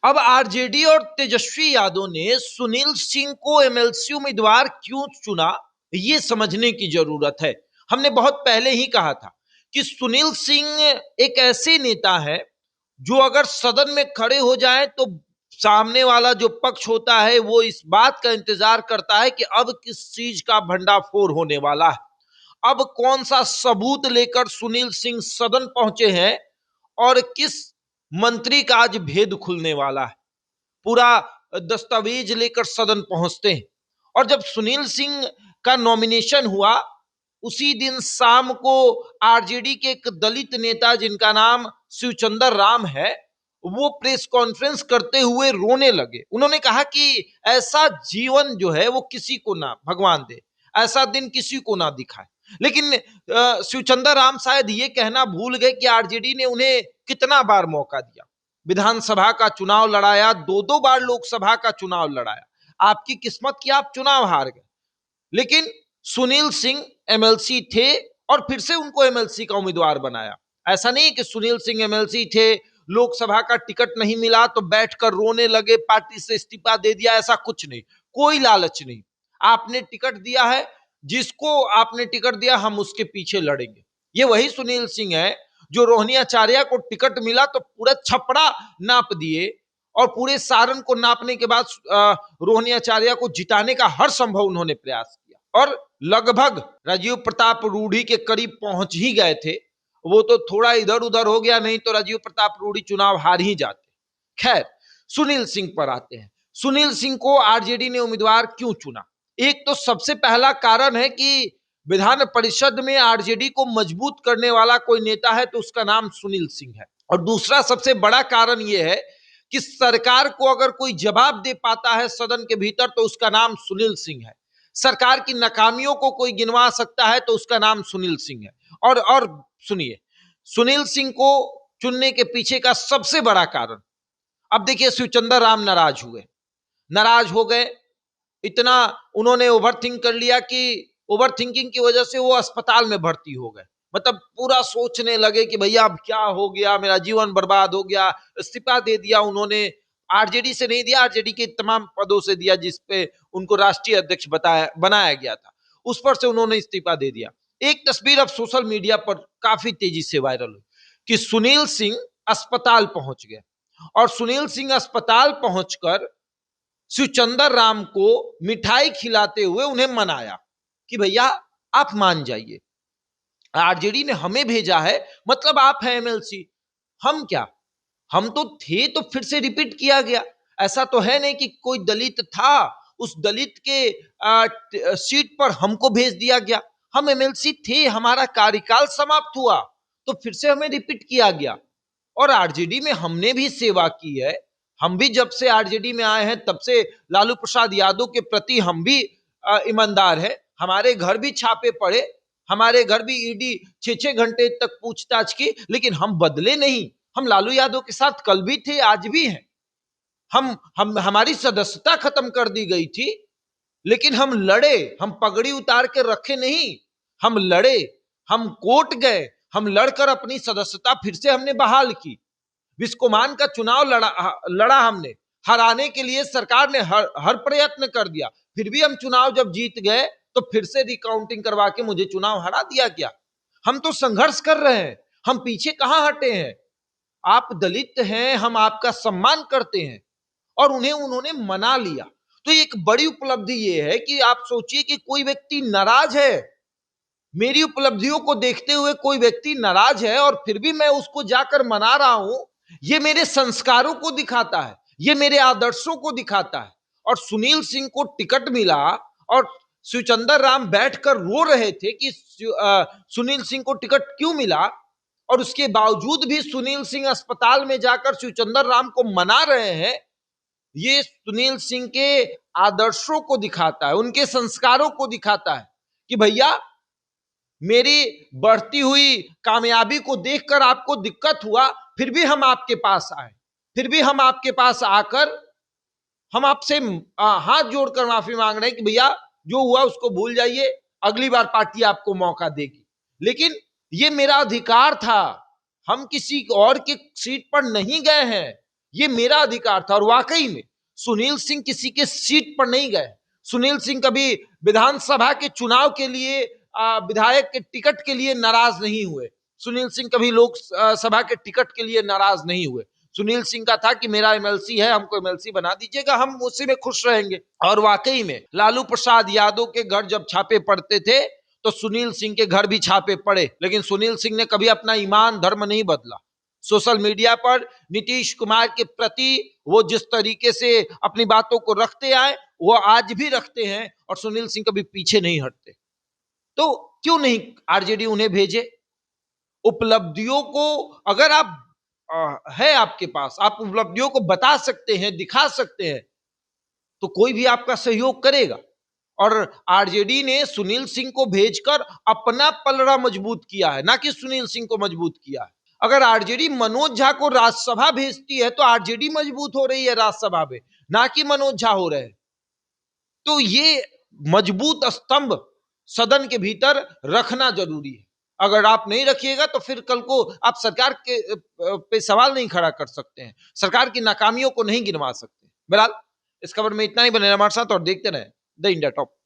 अब आरजेडी और तेजस्वी यादव ने सुनील सिंह को एमएलसी उम्मीदवार क्यों चुना, ये समझने की जरूरत है। हमने बहुत पहले ही कहा था कि सुनील सिंह एक ऐसे नेता है जो अगर सदन में खड़े हो जाए तो सामने वाला जो पक्ष होता है वो इस बात का इंतजार करता है कि अब किस चीज का भंडाफोड़ होने वाला है, अब कौन सा सबूत लेकर सुनील सिंह सदन पहुंचे हैं और किस मंत्री का आज भेद खुलने वाला है। पूरा दस्तावेज लेकर सदन पहुंचते हैं। और जब सुनील सिंह का नॉमिनेशन हुआ उसी दिन शाम को आरजेडी के एक दलित नेता जिनका नाम शिवचंद्र राम है, वो प्रेस कॉन्फ्रेंस करते हुए रोने लगे। उन्होंने कहा कि ऐसा जीवन जो है वो किसी को ना भगवान दे, ऐसा दिन किसी को ना दिखाए। लेकिन शिवचंद्र राम शायद ये कहना भूल गए कि आरजेडी ने उन्हें कितना बार मौका दिया, विधानसभा का चुनाव लड़ाया, दो दो बार लोकसभा का चुनाव लड़ाया। आपकी किस्मत की आप चुनाव हार गए, लेकिन सुनील सिंह एमएलसी थे और फिर से उनको एमएलसी का उम्मीदवार बनाया। ऐसा नहीं कि सुनील सिंह एमएलसी थे, लोकसभा का टिकट नहीं मिला तो बैठकर रोने लगे, पार्टी से इस्तीफा दे दिया, ऐसा कुछ नहीं, कोई लालच नहीं। आपने टिकट दिया है, जिसको आपने टिकट दिया हम उसके पीछे लड़ेंगे। ये वही सुनील सिंह है जो रोहिणी आचार्य को टिकट मिला तो पूरा छपड़ा नाप दिए और पूरे सारण को नापने के बाद रोहिणी आचार्य को जिताने का हर संभव उन्होंने प्रयास किया और लगभग राजीव प्रताप रूढ़ी के करीब पहुंच ही गए थे। वो तो थोड़ा इधर उधर हो गया, नहीं तो राजीव प्रताप रूढ़ी चुनाव हार ही जाते। खैर, सुनील सिंह पर आते हैं। सुनील सिंह को आरजेडी ने उम्मीदवार क्यों चुना? एक तो सबसे पहला कारण है कि विधान परिषद में आरजेडी को मजबूत करने वाला कोई नेता है तो उसका नाम सुनील सिंह है। और दूसरा सबसे बड़ा कारण यह है कि सरकार को अगर कोई जवाब दे पाता है सदन के भीतर तो उसका नाम सुनील सिंह है। सरकार की नाकामियों को कोई गिनवा सकता है तो उसका नाम सुनील सिंह है। और सुनिए, सुनील सिंह को चुनने के पीछे का सबसे बड़ा कारण, अब देखिए शिवचंद्र राम नाराज हो गए, इतना उन्होंने ओवरथिंक कर लिया कि ओवरथिंकिंग की वजह से वो अस्पताल में भर्ती हो गए। मतलब पूरा सोचने लगे कि भैया अब क्या हो गया, मेरा जीवन बर्बाद हो गया। इस्तीफा दे दिया उन्होंने, आरजेडी से नहीं दिया, आरजेडी के तमाम पदों से दिया जिस पे उनको राष्ट्रीय अध्यक्ष बनाया गया था, उस पर से उन्होंने इस्तीफा दे दिया। एक तस्वीर अब सोशल मीडिया पर काफी तेजी से वायरल हुई कि सुनील सिंह अस्पताल पहुंच गए और सुनील सिंह अस्पताल पहुंचकर शिवचंद्र राम को मिठाई खिलाते हुए उन्हें मनाया कि भैया आप मान जाइए, आरजेडी ने हमें भेजा है, मतलब आप हैं एमएलसी। हम क्या, हम तो थे तो फिर से रिपीट किया गया। ऐसा तो है नहीं कि कोई दलित था, उस दलित के सीट पर हमको भेज दिया गया। हम एमएलसी थे, हमारा कार्यकाल समाप्त हुआ तो फिर से हमें रिपीट किया गया। और आरजेडी में हमने भी सेवा की है, हम भी जब से आरजेडी में आए हैं तब से लालू प्रसाद यादव के प्रति हम भी ईमानदार है। हमारे घर भी छापे पड़े, हमारे घर भी ईडी 6-6 घंटे तक पूछताछ की, लेकिन हम बदले नहीं। हम लालू यादव के साथ कल भी थे, आज भी हैं। हम हमारी सदस्यता खत्म कर दी गई थी, लेकिन हम लड़े, हम पगड़ी उतार के रखे नहीं, हम लड़े, हम कोर्ट गए, हम लड़कर अपनी सदस्यता फिर से हमने बहाल की। विस्कोमान का चुनाव लड़ा हमने, हराने के लिए सरकार ने हर प्रयत्न कर दिया, फिर भी हम चुनाव जब जीत गए तो फिर से रिकाउंटिंग करवा के मुझे चुनाव हरा दिया गया। हम तो संघर्ष कर रहे हैं, हम पीछे कहां हटे हैं। आप दलित हैं, हम आपका सम्मान करते हैं और उन्हें उन्होंने मना लिया। तो एक बड़ी उपलब्धि ये है कि आप सोचिए कि कोई व्यक्ति नाराज है, मेरी उपलब्धियों को देखते हुए कोई व्यक्ति नाराज है और फिर भी मैं उसको जाकर मना रहा हूं। ये मेरे संस्कारों को दिखाता है, ये मेरे आदर्शों को दिखाता है। और सुनील सिंह को टिकट मिला और शिवचंद्र राम बैठकर रो रहे थे कि सुनील सिंह को टिकट क्यों मिला, और उसके बावजूद भी सुनील सिंह अस्पताल में जाकर शिवचंद्र राम को मना रहे हैं। ये सुनील सिंह के आदर्शों को दिखाता है, उनके संस्कारों को दिखाता है कि भैया मेरी बढ़ती हुई कामयाबी को देखकर आपको दिक्कत हुआ, फिर भी हम आपके पास आए, फिर भी हम आपके पास आकर हम आपसे हाथ जोड़कर माफी मांग रहे हैं कि भैया जो हुआ उसको भूल जाइए, अगली बार पार्टी आपको मौका देगी। लेकिन ये मेरा अधिकार था, हम किसी और के सीट पर नहीं गए हैं, ये मेरा अधिकार था। और वाकई में सुनील सिंह किसी के सीट पर नहीं गए। सुनील सिंह कभी विधानसभा के चुनाव के लिए विधायक के टिकट के लिए नाराज नहीं हुए। सुनील सिंह कभी लोकसभा के टिकट के लिए नाराज नहीं हुए। सुनील सिंह का था कि मेरा एमएलसी है, हमको एमएलसी बना दीजिएगा, हम उसी में खुश रहेंगे। और वाकई में लालू प्रसाद यादव के घर जब छापे पड़ते थे तो सुनील सिंह के घर भी छापे पड़े, लेकिन सुनील सिंह ने कभी अपना ईमान धर्म नहीं बदला। सोशल मीडिया पर नीतीश कुमार के प्रति वो जिस तरीके से अपनी बातों को रखते आए वो आज भी रखते हैं, और सुनील सिंह कभी पीछे नहीं हटते। तो क्यों नहीं आरजेडी उन्हें भेजे? उपलब्धियों को अगर आप है आपके पास, आप उपलब्धियों को बता सकते हैं, दिखा सकते हैं, तो कोई भी आपका सहयोग करेगा। और आरजेडी ने सुनील सिंह को भेजकर अपना पलड़ा मजबूत किया है, ना कि सुनील सिंह को मजबूत किया है। अगर आरजेडी मनोज झा को राज्यसभा भेजती है तो आरजेडी मजबूत हो रही है राज्यसभा में, ना कि मनोज झा हो रहे हैं। तो ये मजबूत स्तंभ सदन के भीतर रखना जरूरी है। अगर आप नहीं रखिएगा तो फिर कल को आप सरकार के पे सवाल नहीं खड़ा कर सकते हैं, सरकार की नाकामियों को नहीं गिनवा सकते। बहरहाल इस खबर में इतना ही। बने हमारे साथ और देखते रहे द इंडिया टॉप।